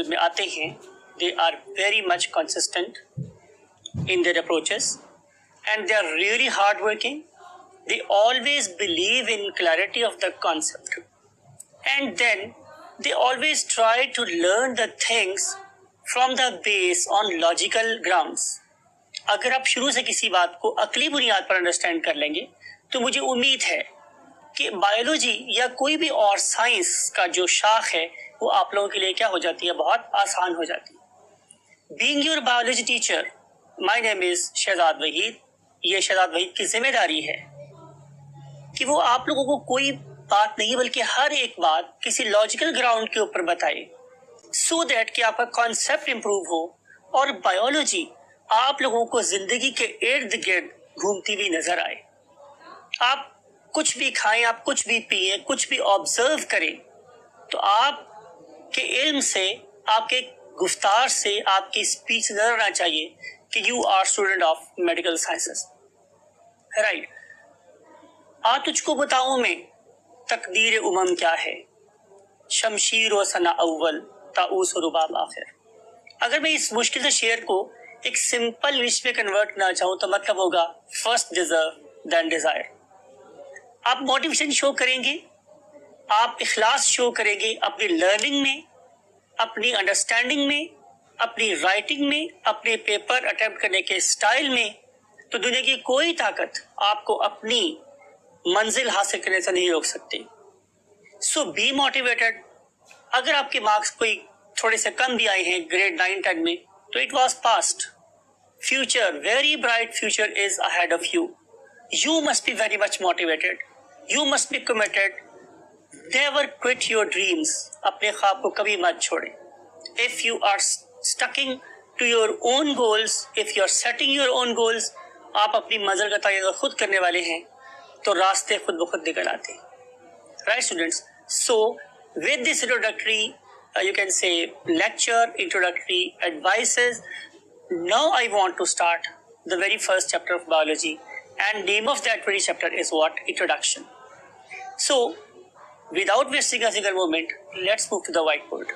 Field میں آتے ہیں they are very much consistent in their approaches and they are really hardworking. They always believe in clarity of the concept and then they always try to learn the things from the base on logical grounds. اگر آپ شروع سے کسی بات کو عقلی بنیاد پر understand کر لیں گے تو مجھے امید ہے کہ بایولوجی یا کوئی بھی اور سائنس کا جو شاخ ہے وہ آپ لوگوں کے لیے کیا ہو جاتی ہے، بہت آسان ہو جاتی ہے۔ Being your biology teacher, my name is Shahzad Waheed. یہ شہزاد وحید کی ذمہ داری ہے کہ وہ آپ لوگوں کو کوئی بات نہیں بلکہ ہر ایک بات کسی لاجیکل گراؤنڈ کے اوپر بتائے سو دیٹ کہ آپ کا کانسیپٹ امپروو ہو اور بایولوجی آپ لوگوں کو زندگی کے ارد گرد گھومتی ہوئی نظر آئے۔ آپ کچھ بھی کھائیں، آپ کچھ بھی پئیں، کچھ بھی آبزرو کریں تو آپ کے علم سے، آپ کے گفتار سے، آپ کی اسپیچ سے نظر آنا چاہیے کہ you are student of medical sciences, right. آ تجھ کو بتاؤں میں تقدیر امم کیا ہے، شمشیر و ثنا اول طاؤس و رباب آخر۔ اگر میں اس مشکل سے شعر کو ایک سمپل انگلش میں کنورٹ کرنا چاہوں تو مطلب ہوگا فرسٹ ڈیزرو دین ڈیزائر۔ آپ موٹیویشن شو کریں گے، آپ اخلاص شو کریں گے اپنی لرننگ میں، اپنی انڈرسٹینڈنگ میں، اپنی رائٹنگ میں، اپنے پیپر اٹیمپٹ کرنے کے سٹائل میں، تو دنیا کی کوئی طاقت آپ کو اپنی منزل حاصل کرنے سے نہیں روک سکتی۔ سو بی موٹیویٹڈ۔ اگر آپ کے مارکس کوئی تھوڑے سے کم بھی آئے ہیں گریڈ 9 10 میں تو it was past. Future, very bright future is ahead of you. You must be very much motivated. You must be committed. Never quit your dreams. اپنے خواب کو کبھی مت چھوڑیں۔ If you are sticking to your own goals, if you are setting your own goals, آپ اپنی منزل کا تعین خود کرنے والے ہیں تو راستے خود بخود نکل آتے ہیں۔ Right students? So with this introductory, you can say lecture, introductory advices, now I want to start the very first chapter of biology. And name of that very chapter is what? Introduction. So, without wasting a single moment, let's move to the whiteboard.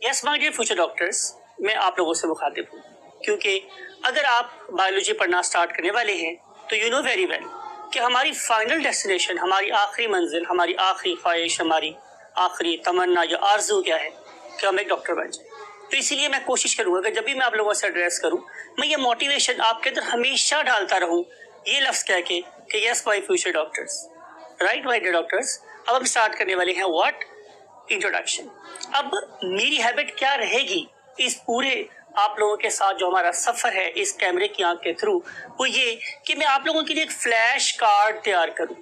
Yes, my dear future doctors, میں آپ لوگوں سے مخاطب ہوں کیونکہ اگر آپ biology پڑھنا سٹارٹ کرنے والے ہیں تو you know very well کہ ہماری فائنل ڈیسٹینیشن، ہماری آخری منزل، ہماری آخری خواہش، ہماری آخری تمنا یا آرزو کیا ہے کہ ہم ایک ڈاکٹر بن جائیں۔ تو اسی لیے میں کوشش کروں گا کہ جب بھی میں آپ لوگوں سے ایڈریس کروں میں یہ موٹیویشن آپ کے اندر ہمیشہ ڈالتا رہوں، یہ لفظ کہہ کے کہ yes my future doctors, right my dear doctors. اب ہم اسٹارٹ کرنے والے ہیں واٹ؟ انٹروڈکشن۔ اب میری ہیبٹ کیا رہے گی اس پورے آپ لوگوں کے ساتھ جو ہمارا سفر ہے اس کیمرے کی آنکھ کے تھرو، وہ یہ کہ میں آپ لوگوں کے لیے ایک فلیش کارڈ تیار کروں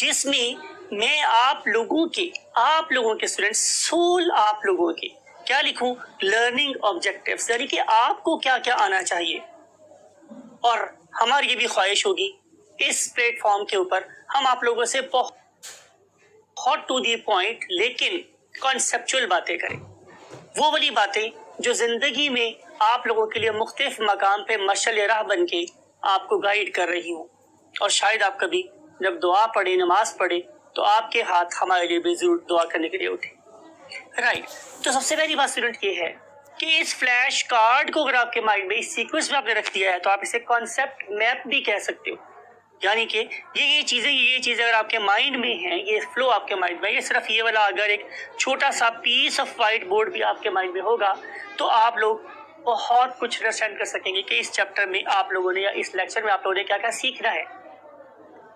جس میں میں آپ لوگوں کے اسٹوڈنٹس، سول آپ لوگوں کے کیا لکھوں؟ لرننگ آبجیکٹیوز، یعنی کہ آپ کو کیا کیا آنا چاہیے۔ اور ہماری یہ بھی خواہش ہوگی اس پلیٹ فارم کے اوپر ہم آپ لوگوں سے بہت ٹو دی پوائنٹ لیکن کانسیپچول باتیں کریں، وہ والی باتیں جو زندگی میں آپ لوگوں کے لیے مختلف مقام پہ مشعل راہ بن کے آپ کو گائیڈ کر رہی ہوں۔ اور شاید آپ کبھی جب دعا پڑھیں، نماز پڑھیں تو آپ کے ہاتھ ہمارے لیے بھی ضرور دعا کرنے کے لیے اٹھیں، رائٹ۔ تو سب سے پہلی بات اسٹوڈنٹ یہ ہے کہ اس فلیش کارڈ کو اگر آپ کے مائنڈ میں اس سیکوینس میں آپ نے رکھ دیا ہے تو آپ اسے کانسیپٹ میپ بھی کہہ سکتے ہو، یعنی کہ یہ چیزیں اگر آپ کے مائنڈ میں ہیں، یہ فلو آپ کے مائنڈ میں، یہ صرف یہ والا اگر ایک چھوٹا سا پیس آف وائٹ بورڈ بھی آپ کے مائنڈ میں ہوگا تو آپ لوگ بہت کچھ انڈرسٹینڈ کر سکیں گے کہ اس چیپٹر میں آپ لوگوں نے یا اس لیکچر میں آپ لوگوں نے کیا کیا سیکھنا ہے۔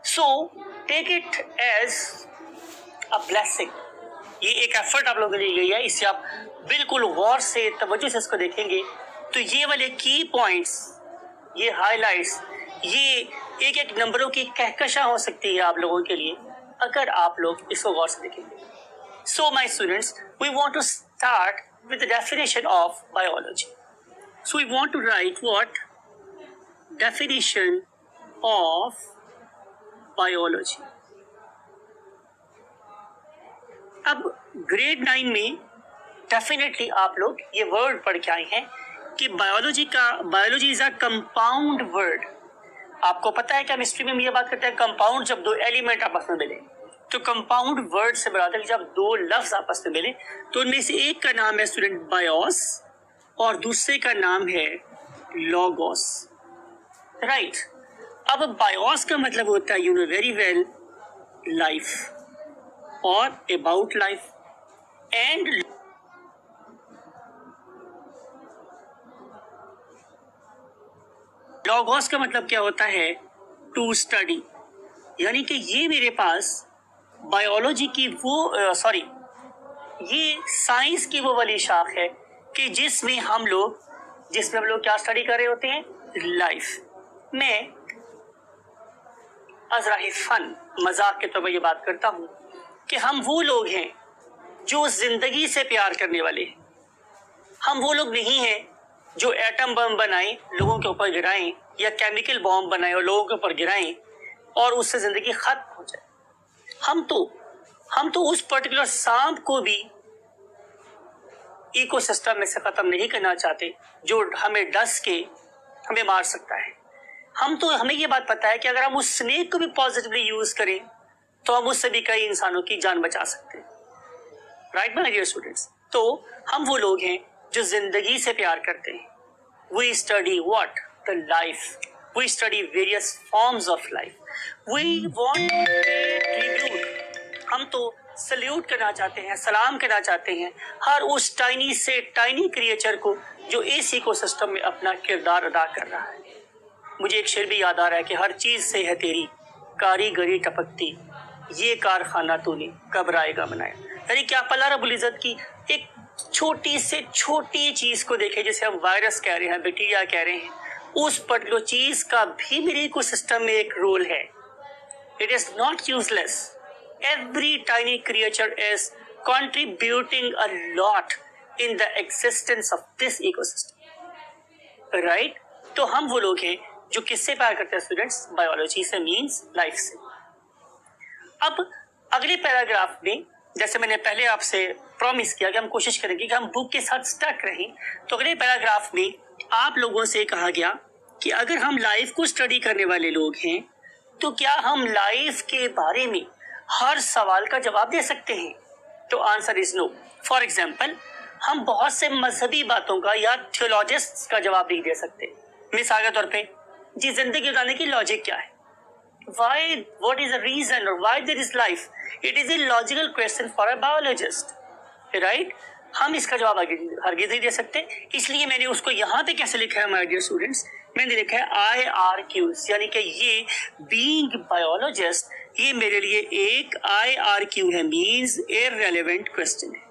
So take it as a blessing, یہ ایک ایفرٹ آپ لوگوں کے لیے گئی ہے، اس سے آپ بالکل غور سے توجہ سے اس کو دیکھیں گے تو یہ والے کی پوائنٹس، یہ ہائی لائٹس، یہ ایک ایک نمبروں کی کہکشاں ہو سکتی ہے آپ لوگوں کے لیے اگر آپ لوگ اس کو غور سے دیکھیں گے۔ So my students, we want to start with the definition of biology. So we want to write what? Definition of biology. اب گریڈ 9 میں ڈیفینیٹلی آپ لوگ یہ ورڈ پڑھ کے آئے ہیں کہ biology is a compound word. آپ کو پتا ہے کہ ہم ہسٹری میں یہ بات کرتے ہیں کمپاؤنڈ جب دو ایلیمنٹ آپس میں ملے تو کمپاؤنڈ ورڈ سے مراد ہے کہ جب دو لفظ آپس میں ملے تو ان میں سے ایک کا نام ہے اسٹوڈنٹ بایوس اور دوسرے کا نام ہے لوگوس. رائٹ. اب بایوس کا مطلب ہوتا ہے you know very well life اور اباؤٹ لائف, اینڈ لوگوس کا مطلب کیا ہوتا ہے ٹو اسٹڈی, یعنی کہ یہ میرے پاس بایولوجی کی وہ یہ سائنس کی وہ والی شاخ ہے کہ جس میں ہم لوگ کیا اسٹڈی کر رہے ہوتے ہیں, لائف. میں ازراہ فن مذاق کے طور پر یہ بات کرتا ہوں کہ ہم وہ لوگ ہیں جو زندگی سے پیار کرنے والے ہیں. ہم وہ لوگ نہیں ہیں جو ایٹم بم بنائیں لوگوں کے اوپر گرائیں یا کیمیکل بام بنائیں اور لوگوں کے اوپر گرائیں اور اس سے زندگی ختم ہو جائے. ہم تو اس پرٹیکولر سانپ کو بھی ایکو سسٹم میں سے ختم نہیں کرنا چاہتے جو ہمیں ڈس کے ہمیں مار سکتا ہے. ہمیں یہ بات پتا ہے کہ اگر ہم اس سنیک کو بھی پازیٹیولی یوز کریں تو ہم اس سے بھی کئی انسانوں کی جان بچا سکتے ہیں. Right my dear students. تو ہم وہ لوگ ہیں جو زندگی سے پیار کرتے ہیں. We study what? The life. We study various forms of life. We want to pay tribute. ہم تو سلیوٹ کرنا چاہتے ہیں, سلام کرنا چاہتے ہیں ہر اس ٹائنی سے ٹائنی کریچر کو جو اس ایکو سسٹم میں اپنا کردار ادا کر رہا ہے. مجھے ایک شعر بھی یاد آ رہا ہے کہ ہر چیز سے ہے تیری کاریگری ٹپکتی, یہ کارخانہ تو نے کب رائے گا بنایا. یعنی کہ آپ اللہ رب العزت کی ایک چھوٹی سے چھوٹی چیز کو دیکھیں, جسے ہم وائرس کہہ رہے ہیں, بیکٹیریا کہہ رہے ہیں, اس پرٹیکولر چیز کا بھی میرے ایکو سسٹم میں ایک رول ہے. It is not useless. Every tiny creature is contributing a lot in the existence of this ecosystem. Right? تو ہم وہ لوگ ہیں جو کس سے پیار کرتے ہیں اسٹوڈینٹس, بایولوجی سے, مینس لائف سے. اب اگلے پیراگراف میں جیسے میں نے پہلے آپ سے پرومس کیا کہ ہم کوشش کریں گے کہ ہم بک کے ساتھ سٹک رہیں, تو اگلے پیراگراف میں آپ لوگوں سے کہا گیا کہ اگر ہم لائف کو اسٹڈی کرنے والے لوگ ہیں تو کیا ہم لائف کے بارے میں ہر سوال کا جواب دے سکتے ہیں. تو answer is no. For example, ہم بہت سے مذہبی باتوں کا یا تھیولوجسٹ کا جواب نہیں دے سکتے. مثال کے طور پہ جی زندگی گزارنے کی لاجک کیا ہے, what is the reason or why there is life? It is a logical question for a biologist, right? ہم اس کا جواب ہرگز نہیں دے سکتے. اس لیے میں نے اس کو یہاں پہ کیسے لکھا ہے my dear students, میں نے لکھا ہے IRQs, یعنی کہ یہ being biologist یہ میرے لیے ایک IRQ ہے, means irrelevant question ہے.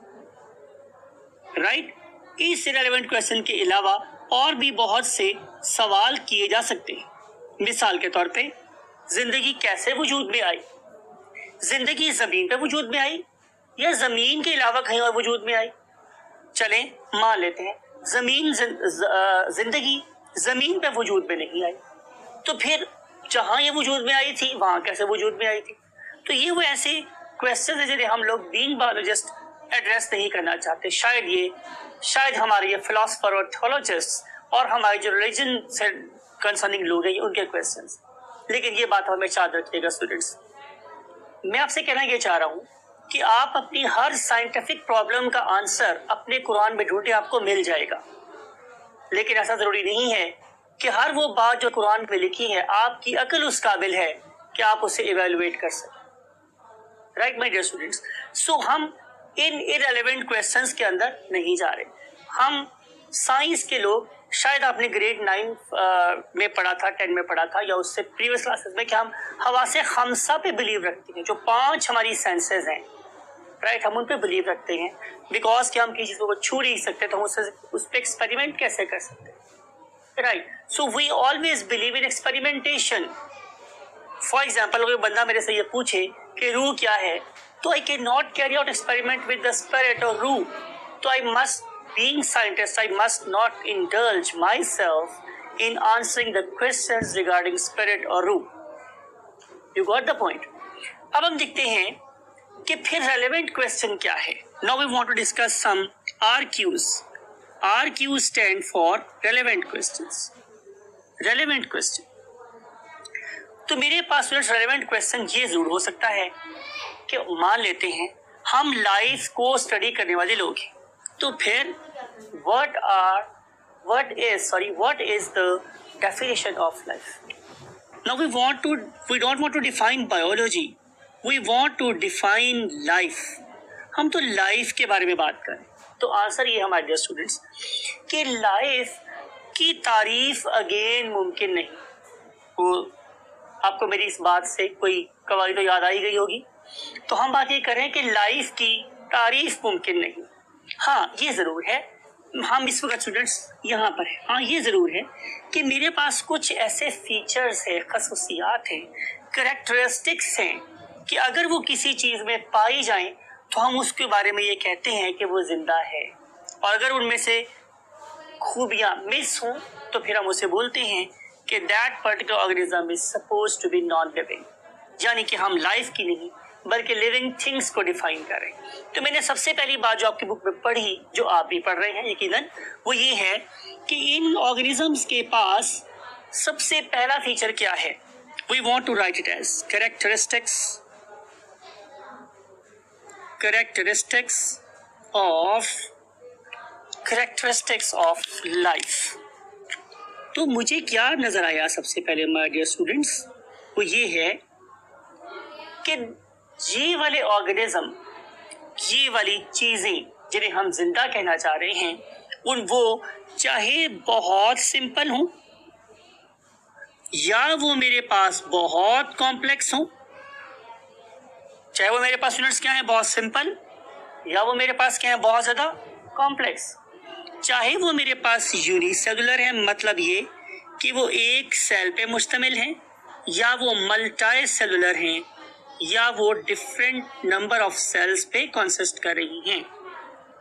right? اس irrelevant question کے علاوہ اور بھی بہت سے سوال کیے جا سکتے ہیں. مثال کے طور پہ زندگی کیسے وجود میں آئی؟ زندگی زمین پہ وجود میں آئی یا زمین کے علاوہ کہیں اور وجود میں آئی؟ چلیں مان لیتے ہیں زندگی زمین پہ وجود میں نہیں آئی, تو پھر جہاں یہ وجود میں آئی تھی وہاں کیسے وجود میں آئی تھی؟ تو یہ وہ ایسے کویسچن ہیں جنہیں ہم لوگ بینگ بایولوجسٹ ایڈریس نہیں کرنا چاہتے. شاید ہمارے یہ فلاسفر اور تھیولوجسٹ اور ہمارے جو ریلیجن سے کنسرننگ لوگ ہیں ان کے کویسچنس. لیکن یہ بات ہمیں یاد رکھیے گا اسٹوڈینٹس, میں آپ سے کہنا یہ چاہ رہا ہوں کہ آپ اپنی ہر سائنٹیفک پرابلم کا آنسر اپنے قرآن میں ڈھونڈیں, آپ کو مل جائے گا. لیکن ایسا ضروری نہیں ہے کہ ہر وہ بات جو قرآن میں لکھی ہے آپ کی عقل اس قابل ہے کہ آپ اسے ایویلویٹ کر سکیں. Right my dear students. So ہم ان irrelevant questions کے اندر نہیں جا رہے. ہم سائنس کے لوگ, شاید آپ نے گریڈ 9 میں پڑھا تھا, 10 میں پڑھا تھا یا اس سے پریویس کلاسز میں, کہ ہم حواس خمسہ پہ بلیو رکھتے ہیں, جو 5 ہماری سینسز ہیں. رائٹ, ہم ان پہ بلیو رکھتے ہیں بیکاز کہ ہم کسی چیزوں کو چھو نہیں سکتے تو ہم اس پہ ایکسپیریمنٹ کیسے کر سکتے ہیں. Right, so we always believe in experimentation. For example اگر بندہ میرے سے یہ پوچھے کہ روح کیا ہے, تو I cannot carry out experiment with the spirit or ruh. So I must, being scientist, I must not indulge myself in answering the questions regarding spirit or ruh. You got the point? اب ہم دیکھتے ہیں کہ پھر relevant question کیا ہے. Now we want to discuss some RQs. RQs stand for relevant questions. Relevant question. تو میرے پاس relevant question یہ ضرور ہو سکتا ہے کہ مان لیتے ہیں ہم لائف کو اسٹڈی کرنے والے لوگ ہیں, تو پھر what is the definition of life? Now we don't want to define biology, we want to define life. ہم تو لائف کے بارے میں بات کریں تو آنسر یہ ہمارے ڈیئر اسٹوڈنٹس کہ لائف کی تعریف اگین ممکن نہیں. وہ آپ کو میری اس بات سے کوئی قواعد تو یاد آئی گئی ہوگی. تو ہم بات یہ کریں کہ لائف کی تعریف ممکن نہیں. ہاں یہ ضرور ہے, ہم اس وقت اسٹوڈنٹس یہاں پر ہیں, ہاں یہ ضرور ہے کہ میرے پاس کچھ ایسے فیچرز ہیں, خصوصیات ہیں, کریکٹرسٹکس ہیں کہ اگر وہ کسی چیز میں پائی جائیں تو ہم اس کے بارے میں یہ کہتے ہیں کہ وہ زندہ ہے, اور اگر ان میں سے خوبیاں مس ہوں تو پھر ہم اسے بولتے ہیں کہ that particular organism is supposed to be non living, یعنی کہ ہم لائف کی نہیں بلکہ لیونگ تھنگس کو ڈیفائن کر رہے ہیں. تو میں نے سب سے پہلی بات جو آپ کی بک میں پڑھی, جو آپ بھی پڑھ رہے ہیں یقیناً, وہ یہ ہے کہ ان آرگنزمس کے پاس سب سے پہلا فیچر کیا ہے. We want to write it as characteristics of life. تو مجھے کیا نظر آیا سب سے پہلے مائی ڈیئر اسٹوڈنٹس, وہ یہ ہے کہ یہ والے آرگنزم, یہ والی چیزیں جنہیں ہم زندہ کہنا چاہ رہے ہیں, وہ چاہے بہت سمپل ہوں یا وہ میرے پاس بہت کمپلیکس ہوں, چاہے وہ میرے پاس اسٹوڈنٹس کیا ہیں بہت سمپل یا وہ میرے پاس کیا ہیں بہت زیادہ کمپلیکس, چاہے وہ میرے پاس یونی سیلولر ہیں, مطلب یہ کہ وہ ایک سیل پہ مشتمل ہیں, یا وہ ملٹائی سیلولر ہیں, یا وہ ڈفرینٹ نمبر آف سیلز پہ کنسسٹ کر رہی ہیں.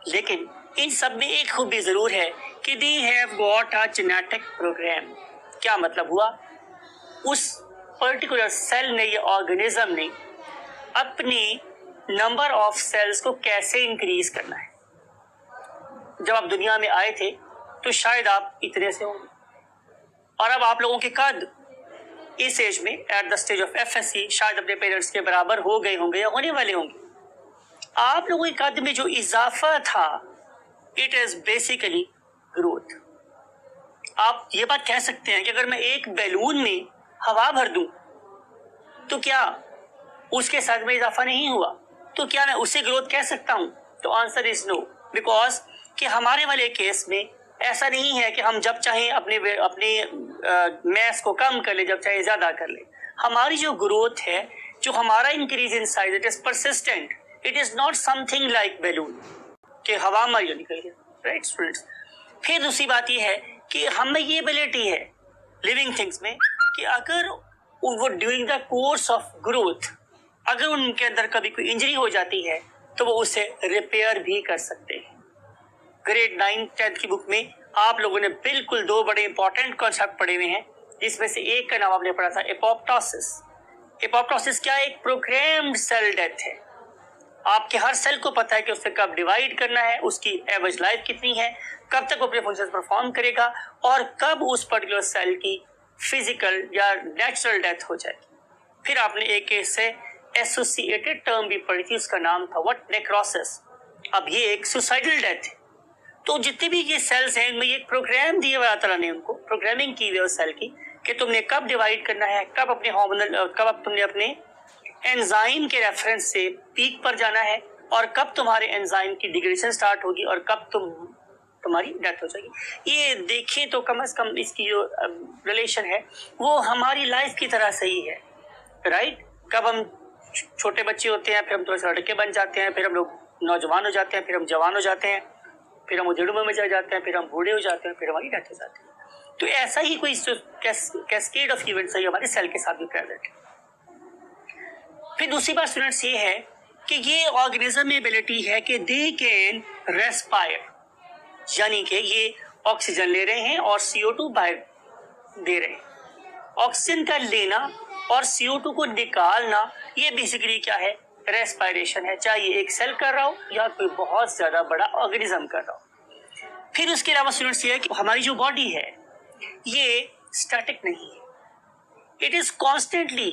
لیکن ان سب میں ایک خوبی ضرور ہے کہ they have got a genetic program. کیا مطلب ہوا, اس پرٹیکولر سیل نے, یہ آرگنزم نے اپنی نمبر آف سیلز کو کیسے انکریز کرنا ہے. جب آپ دنیا میں آئے تھے تو شاید آپ اتنے سے ہوں گے, اور اب آپ لوگوں کے قد اس ایج میں at the stage of F S C شاید اپنے پیرنٹس کے برابر ہو گئے ہوں گے یا ہونے والے ہوں گے. آپ لوگوں کے قد میں جو اضافہ تھا اٹ از بیسیکلی گروتھ. آپ یہ بات کہہ سکتے ہیں کہ اگر میں ایک بیلون میں ہوا بھر دوں تو کیا اس کے سائز میں اضافہ نہیں ہوا, تو کیا میں اسے گروتھ کہہ سکتا ہوں؟ تو آنسر از نو, بیکاز کہ ہمارے والے کیس میں ایسا نہیں ہے کہ ہم جب چاہیں اپنے میس کو کم کر لیں, جب چاہیں زیادہ کر لیں. ہماری جو گروتھ ہے, جو ہمارا increase in size, it is persistent, it is not some thing like balloon کہ ہوا ہماری جو نکل گیا. رائٹ اسٹوڈنٹس, پھر دوسری بات یہ ہے کہ ہم میں یہ ایبلٹی ہے لیونگ تھنگس میں کہ اگر وہ during the course of growth اگر ان کے اندر کبھی کوئی انجری ہو جاتی ہے تو وہ اسے ریپیئر بھی کر سکتے ہیں. گریڈ 9-10 کی بک میں آپ لوگوں نے بالکل 2 بڑے امپورٹنٹ کانسیپٹ پڑھے ہوئے ہیں, جس میں سے ایک کا نام آپ نے پڑھا تھا اپوپٹوسس. اپوپٹوسس کیا ہے؟ ایک پروگرامڈ سیل ڈیتھ ہے. آپ کے ہر سیل کو پتا ہے کہ اسے کب ڈیوائڈ کرنا ہے, اس کی ایوریج لائف کتنی ہے, کب تک وہ اپنے فنکشن پرفارم کرے گا, اور کب اس پرٹیکولر سیل کی فزیکل یا نیچرل ڈیتھ ہو جائے گی. پھر آپ نے ایک اس سے ایسوسیٹڈ ٹرم بھی پڑھی تھی, اس کا نام تھا واٹ, نیکروسس. اب یہ ایک سوسائڈل ڈیتھ ہے. تو جتنے بھی یہ سیلز ہیں ان میں یہ پروگرام دیے ہوئے اللہ تعالیٰ نے ان کو پروگرامنگ کی ہوئی ہے اس سیل کی کہ تم نے کب ڈیوائڈ کرنا ہے, کب اپنے کب تم نے اپنے انزائم کے ریفرنس سے پیک پر جانا ہے, اور کب تمہارے انزائم کی ڈیگریڈیشن سٹارٹ ہوگی, اور کب تمہاری ڈیتھ ہو جائے گی. یہ دیکھیں تو کم از کم اس کی جو ریلیشن ہے وہ ہماری لائف کی طرح صحیح ہے. رائٹ, کب ہم چھوٹے بچے ہوتے ہیں, پھر ہم تھوڑے سے لڑکے بن جاتے ہیں, پھر ہم لوگ نوجوان ہو جاتے ہیں, پھر ہم جوان ہو جاتے ہیں, پھر ہم ادھیڑ میں چلے جاتے ہیں, پھر ہم بوڑھے ہو جاتے ہیں, پھر ہماری ڈیتھ ہو جاتی ہے. تو ایسا ہی کوئی کیسکیڈ آف ایونٹس ہے ہمارے سیل کے ساتھ بھی پریزنٹ ہے. پھر دوسری بات اسٹوڈنٹس یہ ہے کہ یہ آرگنزم میں ایبلٹی ہے کہ دے کین ریسپائر, یعنی کہ یہ آکسیجن لے رہے ہیں اور CO2 باہر دے رہے ہیں. آکسیجن کا لینا اور CO2 کو نکالنا یہ بیسیکلی کیا ہے؟ ریسپائریشن ہے, چاہے یہ ایک سیل کر رہا ہو یا کوئی بہت زیادہ بڑا آرگنزم کر رہا ہو. پھر اس کے علاوہ اسٹوڈنٹس یہ ہے کہ ہماری جو باڈی ہے یہ اسٹیٹک نہیں ہے, it is constantly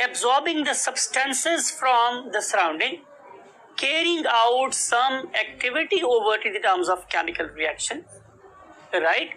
absorbing the substances from the surrounding, carrying out some activity over in terms of chemical reaction, right?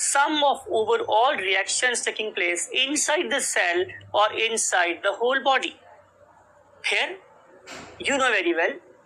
sum of overall reactions taking place inside the cell or inside the whole body. Here you know very well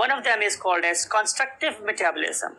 One of them is called as constructive metabolism.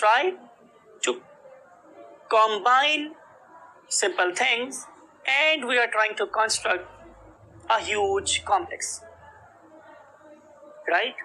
try to combine simple things and we are trying to construct a huge complex, right?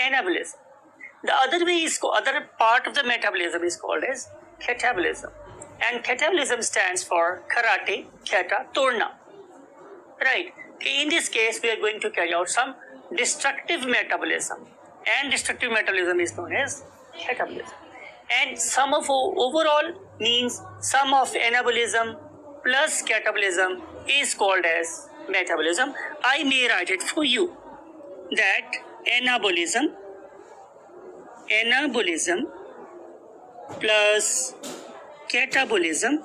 Anabolism. The other way is other part of the metabolism is called as catabolism, and catabolism stands for karate, kata, torna, right? In this case, we are going to carry out some destructive metabolism, and destructive metabolism is known as catabolism. And sum of overall means sum of anabolism plus catabolism is called as metabolism. I may write it for you that anabolism plus catabolism,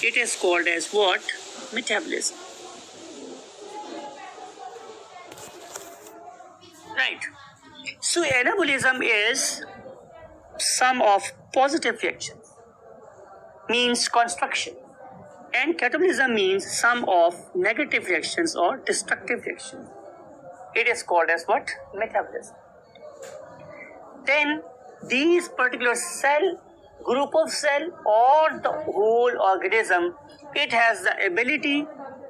it is called as what? Metabolism, right? So anabolism is sum of positive reactions, means construction, and catabolism means sum of negative reactions or destructive reactions. It is called as what? Metabolism. Then these particular cell, group of cell or the whole organism, it has the ability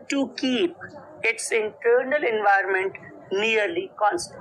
to keep its internal environment nearly constant.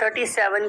37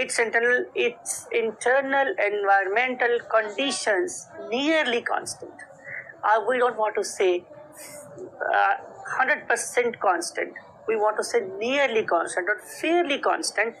its internal environmental conditions nearly constant. We don't want to say 100% constant. We want to say nearly constant or fairly constant.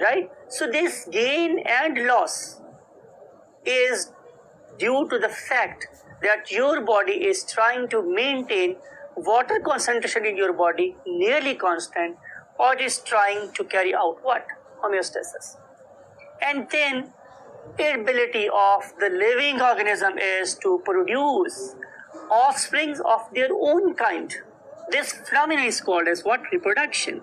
Right? So this gain and loss is due to the fact that your body is trying to maintain water concentration in your body nearly constant, or is trying to carry out what? Homeostasis. And then the ability of the living organism is to produce offsprings of their own kind. This phenomenon is called as what? Reproduction.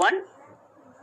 1,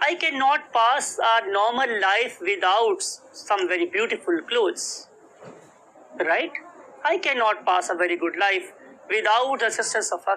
I cannot pass a normal life without some very beautiful clothes, right? I cannot pass a very good life without the assistance of a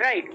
right?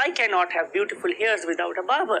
I cannot have beautiful hairs without a barber,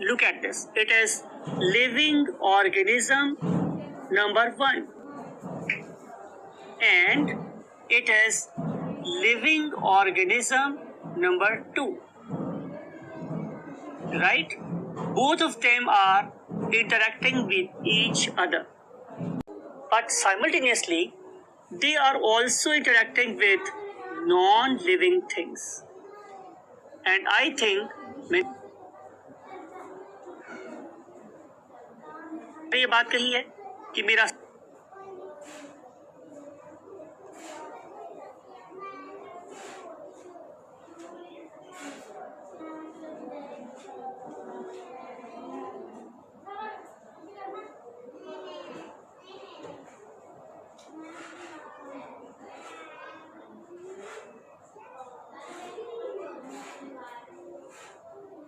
look at this. It is living organism number 1. And it is living organism number 2. Right? Both of them are interacting with each other. But simultaneously, they are also interacting with non-living things. And I think یہ بات کہی ہے کہ میرا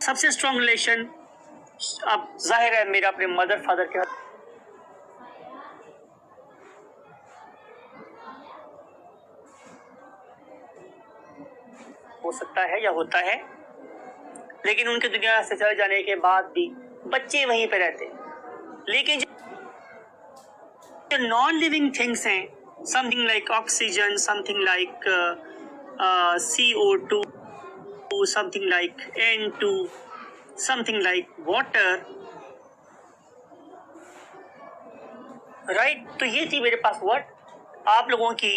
سب سے strong relation اب ظاہر ہے میرا اپنے مدر فادر کے ہو سکتا ہے یا ہوتا ہے، لیکن ان کے دنیا سے چلے جانے کے بعد بھی بچے وہیں پہ رہتے ہیں. لیکن جو نان لیونگ تھنگس ہیں، some thing like oxygen, some thing like CO2، something like N2، something like water، right؟ تو یہ تھی میرے پاس ورڈ آپ لوگوں کی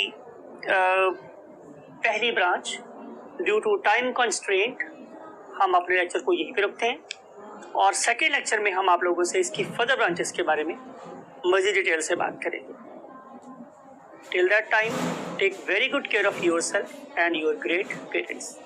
پہلی branch. Due to time constraint ہم اپنے لیکچر کو یہیں پہ رکھتے ہیں، اور سیکنڈ لیکچر میں ہم آپ لوگوں سے اس کی فردر برانچز کے بارے میں مزید ڈیٹیل سے بات کریں گے. Till that time take very good care of your self and your great parents.